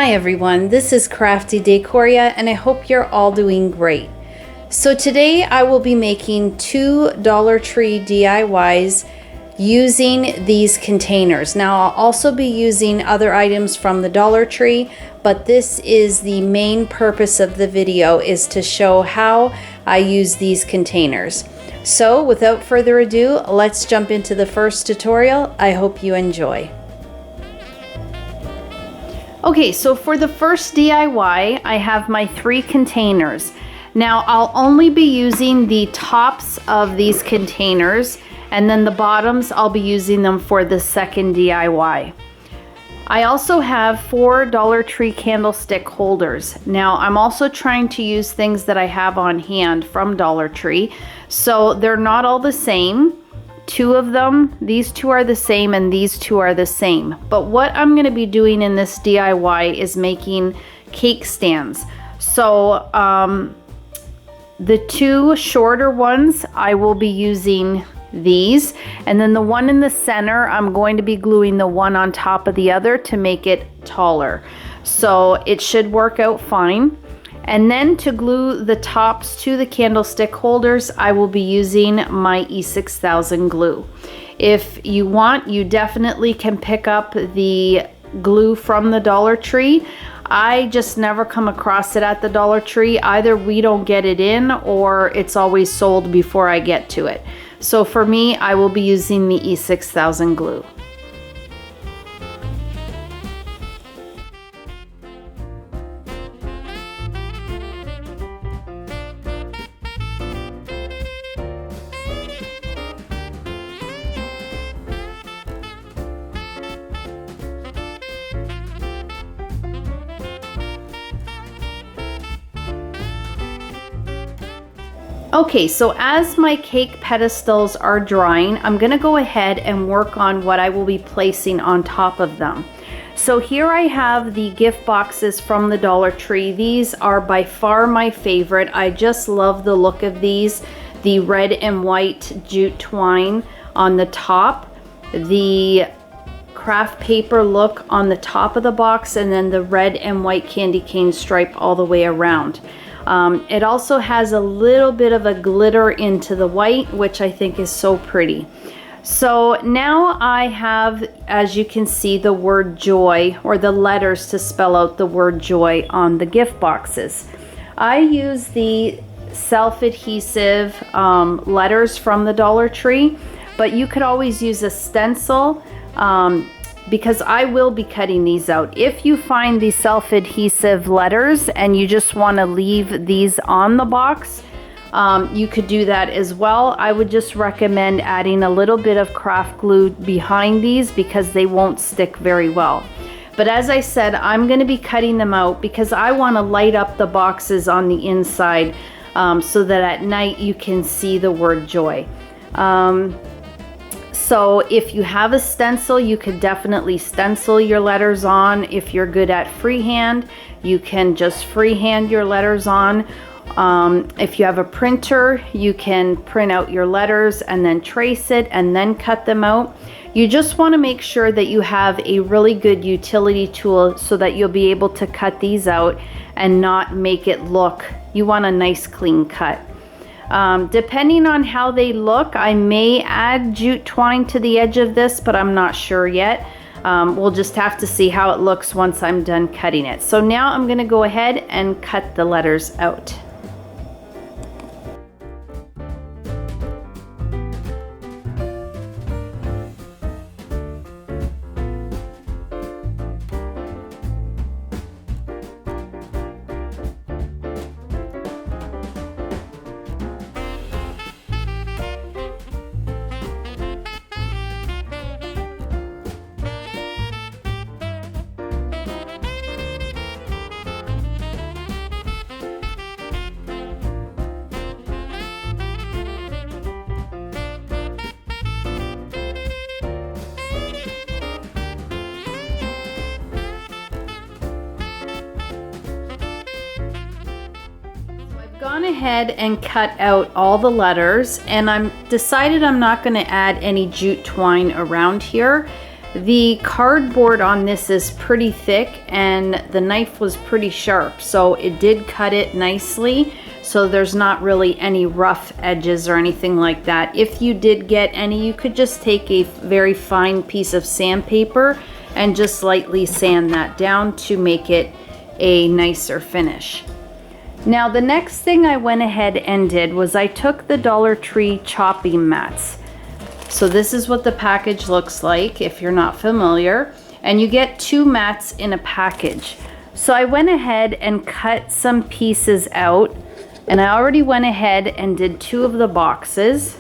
Hi everyone, this is Crafty Decoria and I hope you're all doing great. So today I will be making two Dollar Tree DIYs using these containers. Now I'll also be using other items from the Dollar Tree, but this is the main purpose of the video, is to show how I use these containers. So without further ado, let's jump into the first tutorial. I hope you enjoy. Okay, so for the first DIY, I have my 3 containers. Now I'll only be using the tops of these containers, and then the bottoms I'll be using them for the second DIY. I also have 4 Dollar Tree candlestick holders. Now I'm also trying to use things that I have on hand from Dollar Tree, so they're not all the same. 2 of them, these 2 are the same and these 2 are the same. But what I'm going to be doing in this DIY is making cake stands. So the 2 shorter ones, I will be using these, and then the one in the center, I'm going to be gluing the one on top of the other to make it taller. So it should work out fine. And then to glue the tops to the candlestick holders, I will be using my E6000 glue. If you want, you definitely can pick up the glue from the Dollar Tree. I just never come across it at the Dollar Tree. Either we don't get it in or it's always sold before I get to it. So for me, I will be using the E6000 glue. Okay, so as my cake pedestals are drying, I'm going to go ahead and work on what I will be placing on top of them. So here I have the gift boxes from the Dollar Tree. These are by far my favorite. I just love the look of these. The red and white jute twine on the top, the craft paper look on the top of the box, and then the red and white candy cane stripe all the way around. It also has a little bit of a glitter into the white, which I think is so pretty. So now I have, as you can see, the word joy, or the letters to spell out the word joy on the gift boxes. I use the self-adhesive letters from the Dollar Tree, but you could always use a stencil, because I will be cutting these out. If you find the self-adhesive letters and you just want to leave these on the box, you could do that as well. I would just recommend adding a little bit of craft glue behind these because they won't stick very well. But as I said, I'm going to be cutting them out because I want to light up the boxes on the inside so that at night you can see the word joy. So if you have a stencil, you could definitely stencil your letters on. If you're good at freehand, you can just freehand your letters on. If you have a printer, you can print out your letters and then trace it and then cut them out. You just want to make sure that you have a really good utility tool so that you'll be able to cut these out and not make it look, you want a nice clean cut. Depending on how they look, I may add jute twine to the edge of this, but I'm not sure yet. We'll just have to see how it looks once I'm done cutting it. So now I'm going to go ahead and cut the letters out. Gone ahead and cut out all the letters, and I'm decided I'm not going to add any jute twine around here The cardboard on this is pretty thick and the knife was pretty sharp, so it did cut it nicely, so there's not really any rough edges or anything like that. If you did get any, you could just take a very fine piece of sandpaper and just lightly sand that down to make it a nicer finish. Now the next thing I went ahead and did was I took the Dollar Tree chopping mats. So this is what the package looks like if you're not familiar, and you get 2 mats in a package. So I went ahead and cut some pieces out, and I already went ahead and did 2 of the boxes,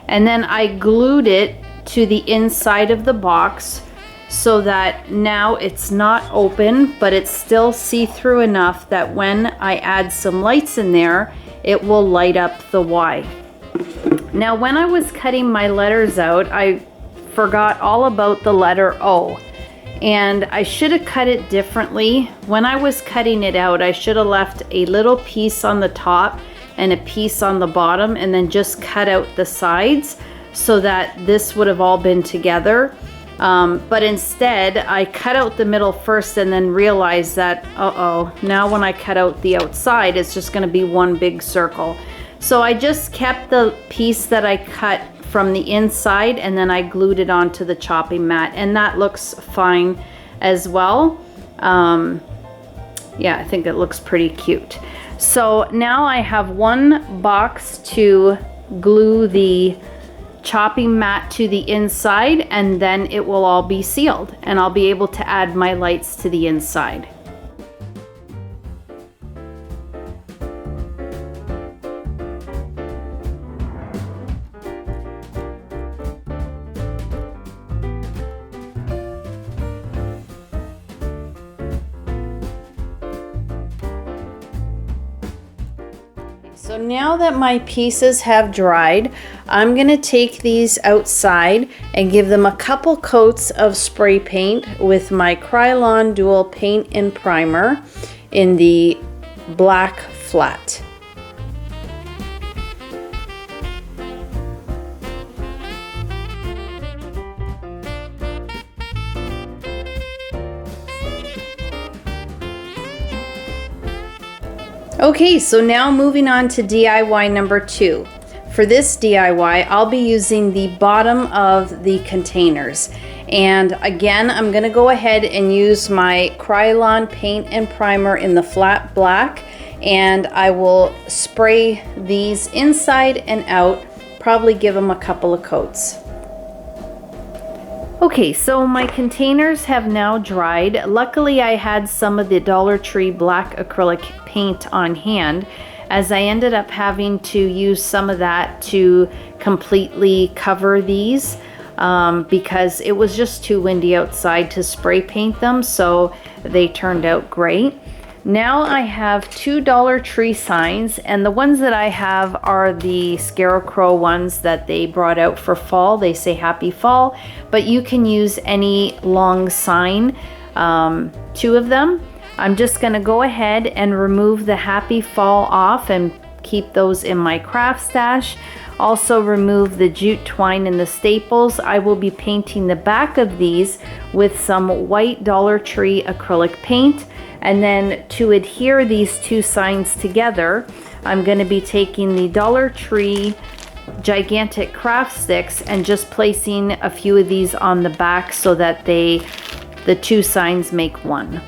and then I glued it to the inside of the box so that now it's not open, but it's still see-through enough that when I add some lights in there, it will light up the Y. Now when I was cutting my letters out, I forgot all about the letter O, and I should have cut it differently. When I was cutting it out, I should have left a little piece on the top and a piece on the bottom, and then just cut out the sides so that this would have all been together. But instead I cut out the middle first and then realized that, now when I cut out the outside, it's just going to be one big circle. So I just kept the piece that I cut from the inside and then I glued it onto the chopping mat, and that looks fine as well. Yeah, I think it looks pretty cute. So now I have 1 box to glue the chopping mat to the inside, and then it will all be sealed and I'll be able to add my lights to the inside. So now that my pieces have dried, I'm going to take these outside and give them a couple coats of spray paint with my Krylon Dual Paint and Primer in the black flat. Okay, so now moving on to DIY number 2. For this DIY, I'll be using the bottom of the containers. And again, I'm going to go ahead and use my Krylon Paint and Primer in the flat black, and I will spray these inside and out, probably give them a couple of coats. Okay, so my containers have now dried. Luckily, I had some of the Dollar Tree black acrylic paint on hand, as I ended up having to use some of that to completely cover these because it was just too windy outside to spray paint them, so they turned out great. Now I have 2 Dollar Tree signs, and the ones that I have are the Scarecrow ones that they brought out for fall. They say Happy Fall, but you can use any long sign, 2 of them. I'm just going to go ahead and remove the Happy Fall off and keep those in my craft stash. Also remove the jute twine and the staples. I will be painting the back of these with some white Dollar Tree acrylic paint. And then to adhere these 2 signs together, I'm going to be taking the Dollar Tree gigantic craft sticks and just placing a few of these on the back so that the 2 signs make one.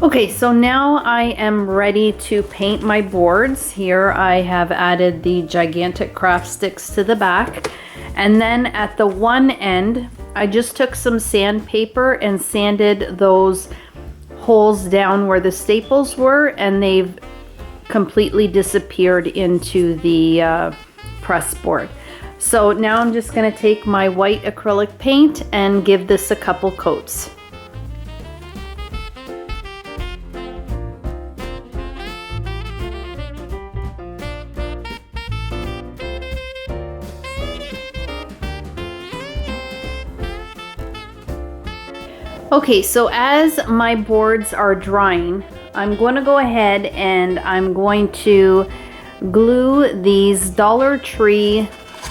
Okay, so now I am ready to paint my boards. Here I have added the gigantic craft sticks to the back, and then at the one end I just took some sandpaper and sanded those holes down where the staples were, and they've completely disappeared into the press board. So now I'm just going to take my white acrylic paint and give this a couple coats. Okay, so as my boards are drying, I'm going to go ahead and I'm going to glue these Dollar Tree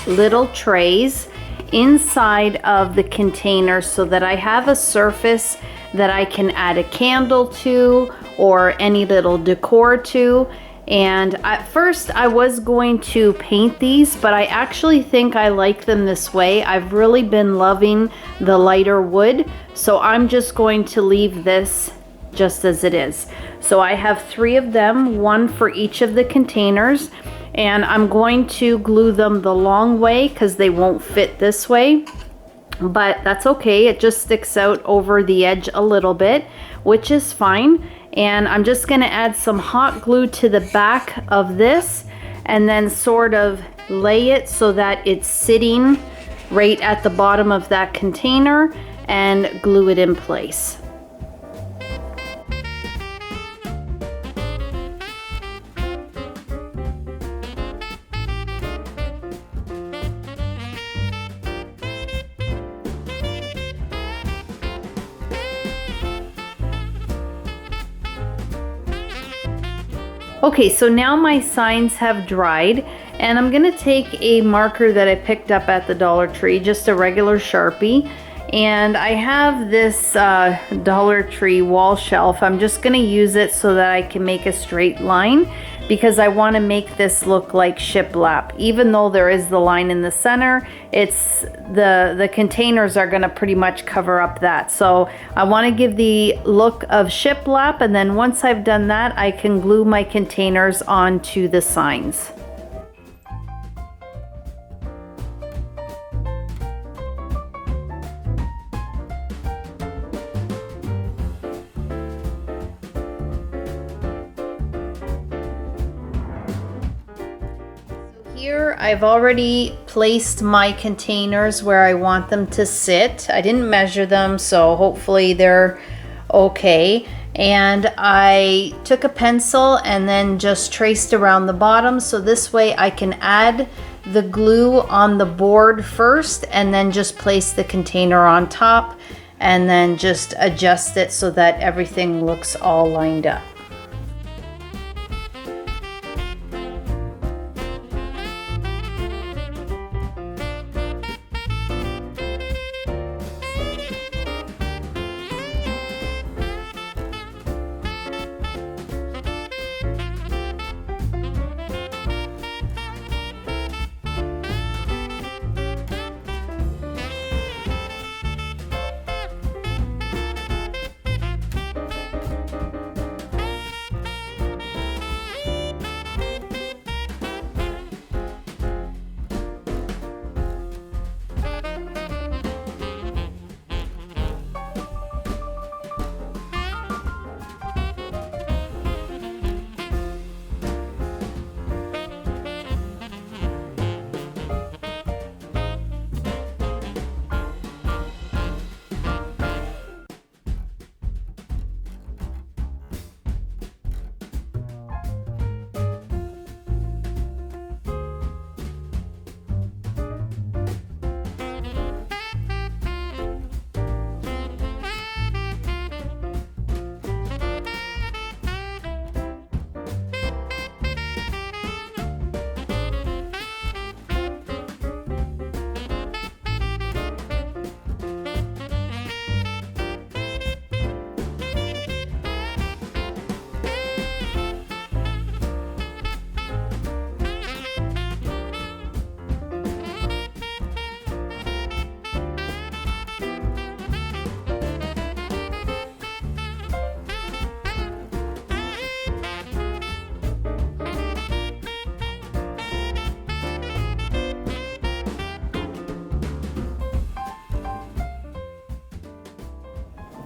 little trays inside of the container so that I have a surface that I can add a candle to or any little decor to. And at first I was going to paint these, but I actually think I like them this way. I've really been loving the lighter wood, so I'm just going to leave this just as it is. So I have 3 of them, 1 for each of the containers, and I'm going to glue them the long way because they won't fit this way. But that's okay, it just sticks out over the edge a little bit, which is fine. And I'm just going to add some hot glue to the back of this and then sort of lay it so that it's sitting right at the bottom of that container and glue it in place. Okay, so now my signs have dried, and I'm gonna take a marker that I picked up at the Dollar Tree, just a regular Sharpie, and I have this Dollar Tree wall shelf. I'm just gonna use it so that I can make a straight line because I want to make this look like shiplap. Even though there is the line in the center, it's the containers are gonna pretty much cover up that. So I want to give the look of shiplap, and then once I've done that, I can glue my containers onto the signs. Here I've already placed my containers where I want them to sit. I didn't measure them, so hopefully they're okay. And I took a pencil and then just traced around the bottom, so this way I can add the glue on the board first and then just place the container on top and then just adjust it so that everything looks all lined up.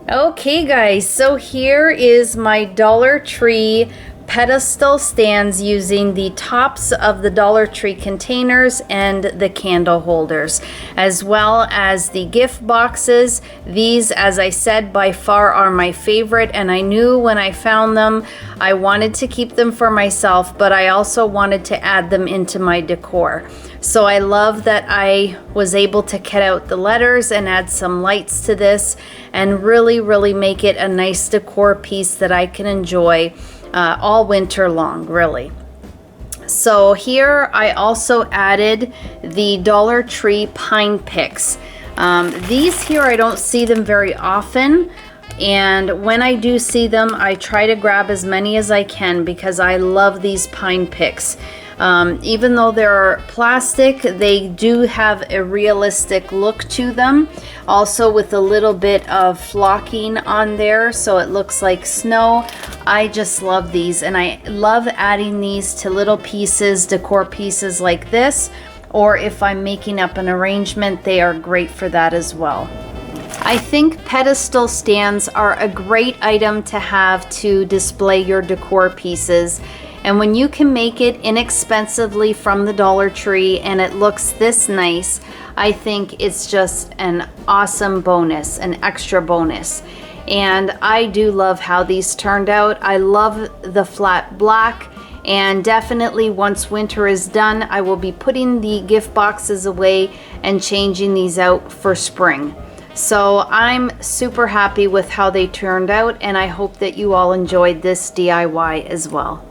Okay guys, so here is my Dollar Tree pedestal stands using the tops of the Dollar Tree containers and the candle holders, as well as the gift boxes. These, as I said, by far are my favorite, and I knew when I found them I wanted to keep them for myself, but I also wanted to add them into my decor. So I love that I was able to cut out the letters and add some lights to this and really make it a nice decor piece that I can enjoy all winter long, really. So here I also added the Dollar Tree pine picks. These here, I don't see them very often, and when I do see them I try to grab as many as I can because I love these pine picks. Even though they're plastic, they do have a realistic look to them, also with a little bit of flocking on there so it looks like snow. I just love these, and I love adding these to little pieces, decor pieces like this, or if I'm making up an arrangement, they are great for that as well. I think pedestal stands are a great item to have to display your decor pieces. And when you can make it inexpensively from the Dollar Tree and it looks this nice, I think it's just an awesome bonus, an extra bonus. And I do love how these turned out. I love the flat black, and definitely once winter is done, I will be putting the gift boxes away and changing these out for spring. So I'm super happy with how they turned out, and I hope that you all enjoyed this DIY as well.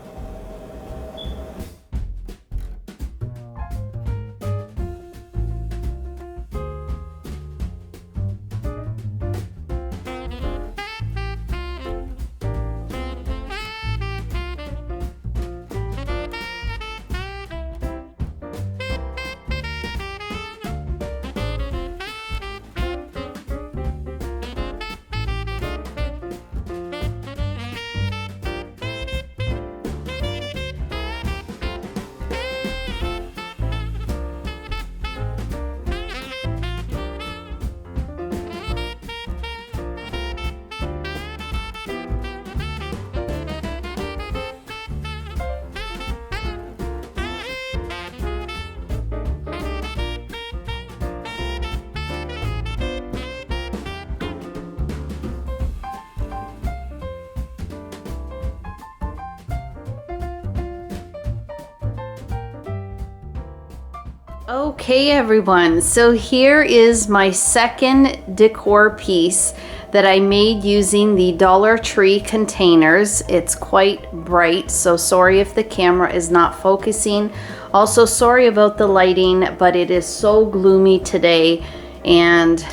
Okay everyone, so here is my second decor piece that I made using the Dollar Tree containers. It's quite bright, so sorry if the camera is not focusing. Also sorry about the lighting, but it is so gloomy today and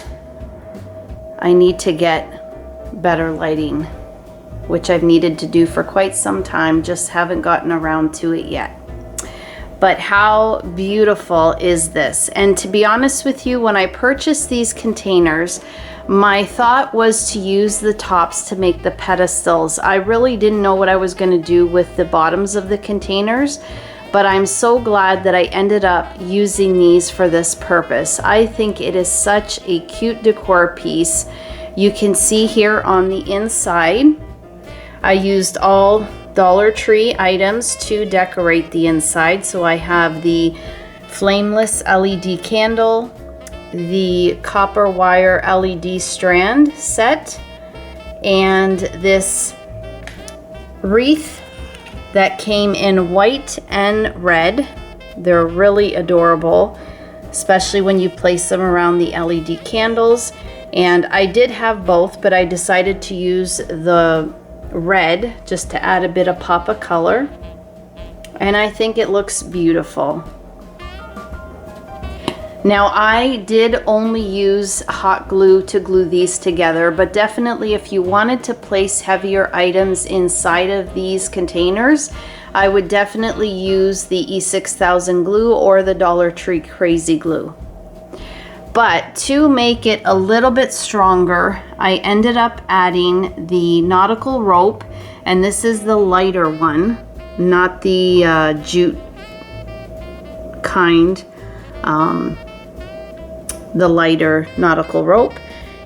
I need to get better lighting, which I've needed to do for quite some time, just haven't gotten around to it yet. But how beautiful is this? And to be honest with you, when I purchased these containers, my thought was to use the tops to make the pedestals. I really didn't know what I was going to do with the bottoms of the containers, but I'm so glad that I ended up using these for this purpose. I think it is such a cute decor piece. You can see here on the inside, I used all Dollar Tree items to decorate the inside. So I have the flameless LED candle, the copper wire LED strand set, and this wreath that came in white and red. They're really adorable, especially when you place them around the LED candles. And I did have both, but I decided to use the red just to add a bit of pop of color, and I think it looks beautiful. Now I did only use hot glue to glue these together, but definitely if you wanted to place heavier items inside of these containers, I would definitely use the E6000 glue or the Dollar Tree Crazy Glue. But to make it a little bit stronger, I ended up adding the nautical rope, and this is the lighter one, not the jute kind, the lighter nautical rope.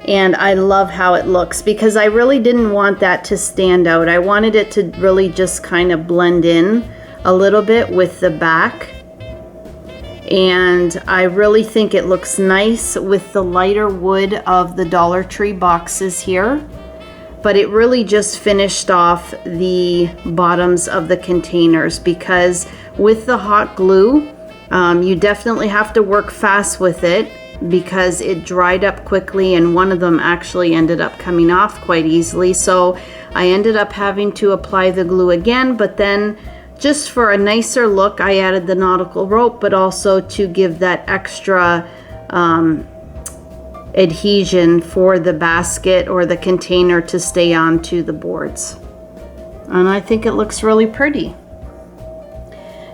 And I love how it looks because I really didn't want that to stand out. I wanted it to really just kind of blend in a little bit with the back. And I really think it looks nice with the lighter wood of the Dollar Tree boxes here. But it really just finished off the bottoms of the containers because with the hot glue, you definitely have to work fast with it because it dried up quickly, and one of them actually ended up coming off quite easily. So I ended up having to apply the glue again, but then just for a nicer look, I added the nautical rope, but also to give that extra adhesion for the basket or the container to stay onto the boards. And I think it looks really pretty.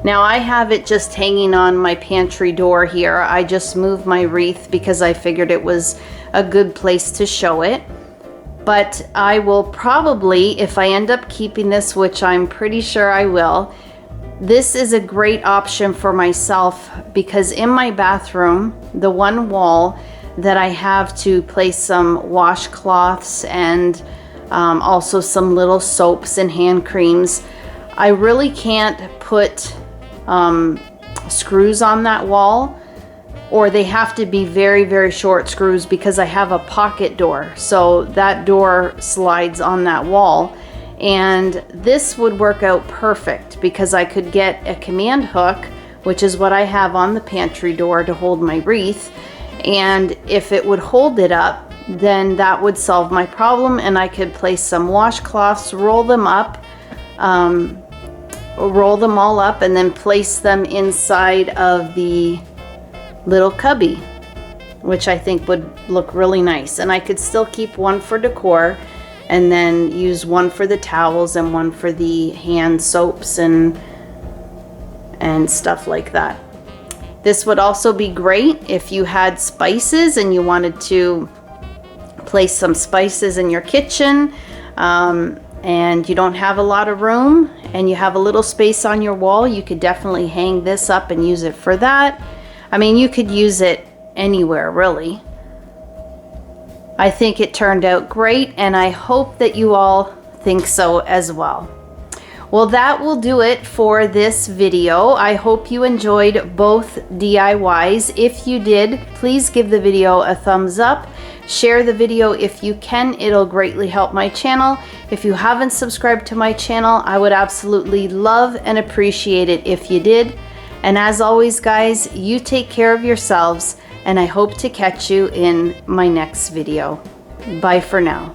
Now I have it just hanging on my pantry door here. I just moved my wreath because I figured it was a good place to show it. But I will probably, if I end up keeping this, which I'm pretty sure I will, this is a great option for myself because in my bathroom, the one wall that I have to place some washcloths and also some little soaps and hand creams, I really can't put screws on that wall, or they have to be very, very short screws because I have a pocket door. So that door slides on that wall. And this would work out perfect because I could get a command hook, which is what I have on the pantry door to hold my wreath. And if it would hold it up, then that would solve my problem, and I could place some washcloths, roll them up, roll them all up, and then place them inside of the little cubby, which I think would look really nice. And I could still keep one for decor and then use one for the towels and one for the hand soaps and stuff like that. This would also be great if you had spices and you wanted to place some spices in your kitchen, and you don't have a lot of room and you have a little space on your wall. You could definitely hang this up and use it for that. I mean, you could use it anywhere really. I think it turned out great, and I hope that you all think so as well. Well, that will do it for this video. I hope you enjoyed both DIYs. If you did, please give the video a thumbs up. Share the video if you can. It'll greatly help my channel. If you haven't subscribed to my channel, I would absolutely love and appreciate it if you did. And as always, guys, you take care of yourselves, and I hope to catch you in my next video. Bye for now.